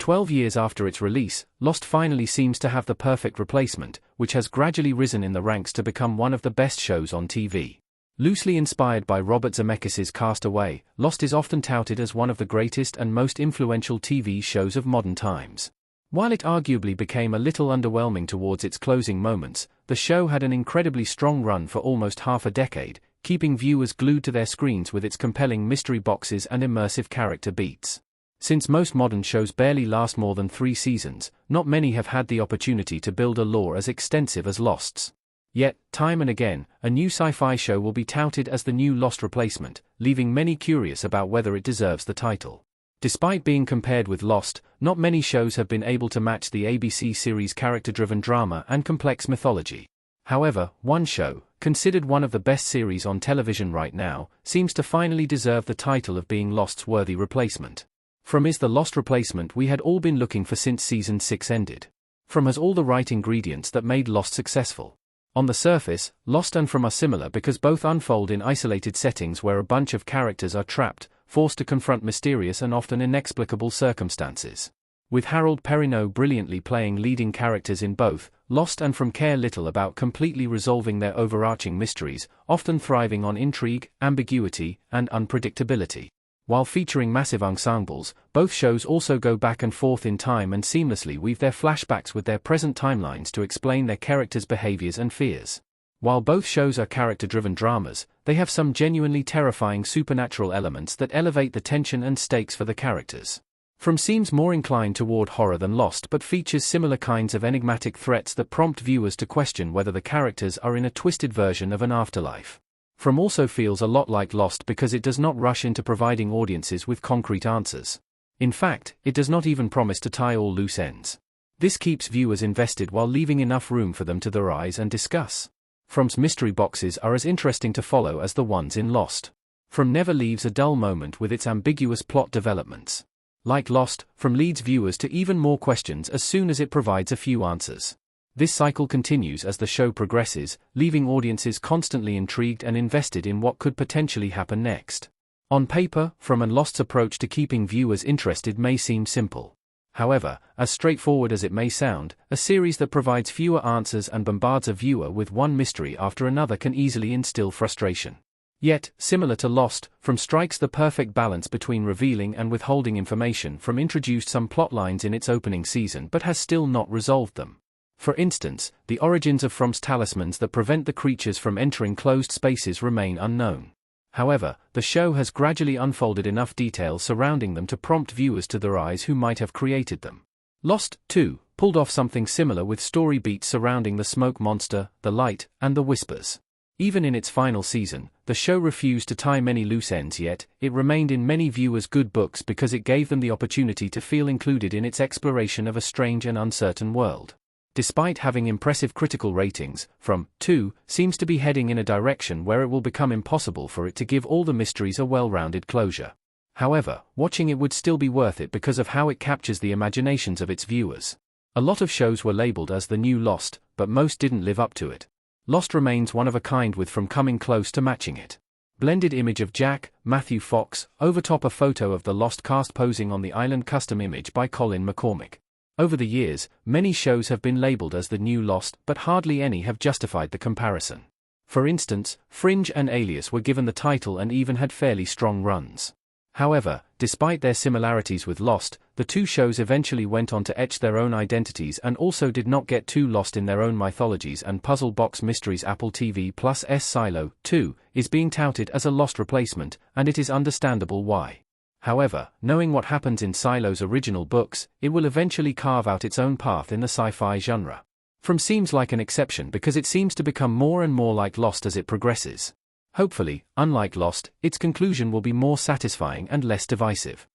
12 years after its release, Lost finally seems to have the perfect replacement, which has gradually risen in the ranks to become one of the best shows on TV. Loosely inspired by Robert Zemeckis' Cast Away, Lost is often touted as one of the greatest and most influential TV shows of modern times. While it arguably became a little underwhelming towards its closing moments, the show had an incredibly strong run for almost half a decade, keeping viewers glued to their screens with its compelling mystery boxes and immersive character beats. Since most modern shows barely last more than 3 seasons, not many have had the opportunity to build a lore as extensive as Lost's. Yet, time and again, a new sci-fi show will be touted as the new Lost replacement, leaving many curious about whether it deserves the title. Despite being compared with Lost, not many shows have been able to match the ABC series' character-driven drama and complex mythology. However, one show, considered one of the best series on television right now, seems to finally deserve the title of being Lost's worthy replacement. From is the Lost replacement we had all been looking for since Season 6 ended. From has all the right ingredients that made Lost successful. On the surface, Lost and From are similar because both unfold in isolated settings where a bunch of characters are trapped, forced to confront mysterious and often inexplicable circumstances. With Harold Perrineau brilliantly playing leading characters in both, Lost and From care little about completely resolving their overarching mysteries, often thriving on intrigue, ambiguity, and unpredictability. While featuring massive ensembles, both shows also go back and forth in time and seamlessly weave their flashbacks with their present timelines to explain their characters' behaviors and fears. While both shows are character-driven dramas, they have some genuinely terrifying supernatural elements that elevate the tension and stakes for the characters. From seems more inclined toward horror than Lost but features similar kinds of enigmatic threats that prompt viewers to question whether the characters are in a twisted version of an afterlife. From also feels a lot like Lost because it does not rush into providing audiences with concrete answers. In fact, it does not even promise to tie all loose ends. This keeps viewers invested while leaving enough room for them to theorize and discuss. From's mystery boxes are as interesting to follow as the ones in Lost. From never leaves a dull moment with its ambiguous plot developments. Like Lost, From leads viewers to even more questions as soon as it provides a few answers. This cycle continues as the show progresses, leaving audiences constantly intrigued and invested in what could potentially happen next. On paper, From and Lost's approach to keeping viewers interested may seem simple. However, as straightforward as it may sound, a series that provides fewer answers and bombards a viewer with one mystery after another can easily instill frustration. Yet, similar to Lost, From strikes the perfect balance between revealing and withholding information. From introduced some plot lines in its opening season but has still not resolved them. For instance, the origins of From's talismans that prevent the creatures from entering closed spaces remain unknown. However, the show has gradually unfolded enough details surrounding them to prompt viewers to theorize who might have created them. Lost, too, pulled off something similar with story beats surrounding the smoke monster, the light, and the whispers. Even in its final season, the show refused to tie many loose ends yet, it remained in many viewers' good books because it gave them the opportunity to feel included in its exploration of a strange and uncertain world. Despite having impressive critical ratings, From, too, seems to be heading in a direction where it will become impossible for it to give all the mysteries a well-rounded closure. However, watching it would still be worth it because of how it captures the imaginations of its viewers. A lot of shows were labeled as the new Lost, but most didn't live up to it. Lost remains one of a kind with From coming close to matching it. Blended image of Jack, Matthew Fox, overtop a photo of the Lost cast posing on the island, custom image by Colin McCormick. Over the years, many shows have been labeled as the new Lost, but hardly any have justified the comparison. For instance, Fringe and Alias were given the title and even had fairly strong runs. However, despite their similarities with Lost, the two shows eventually went on to etch their own identities and also did not get too lost in their own mythologies and puzzle box mysteries. Apple TV+'s Silo, too, is being touted as a Lost replacement, and it is understandable why. However, knowing what happens in Silo's original books, it will eventually carve out its own path in the sci-fi genre. From seems like an exception because it seems to become more and more like Lost as it progresses. Hopefully, unlike Lost, its conclusion will be more satisfying and less divisive.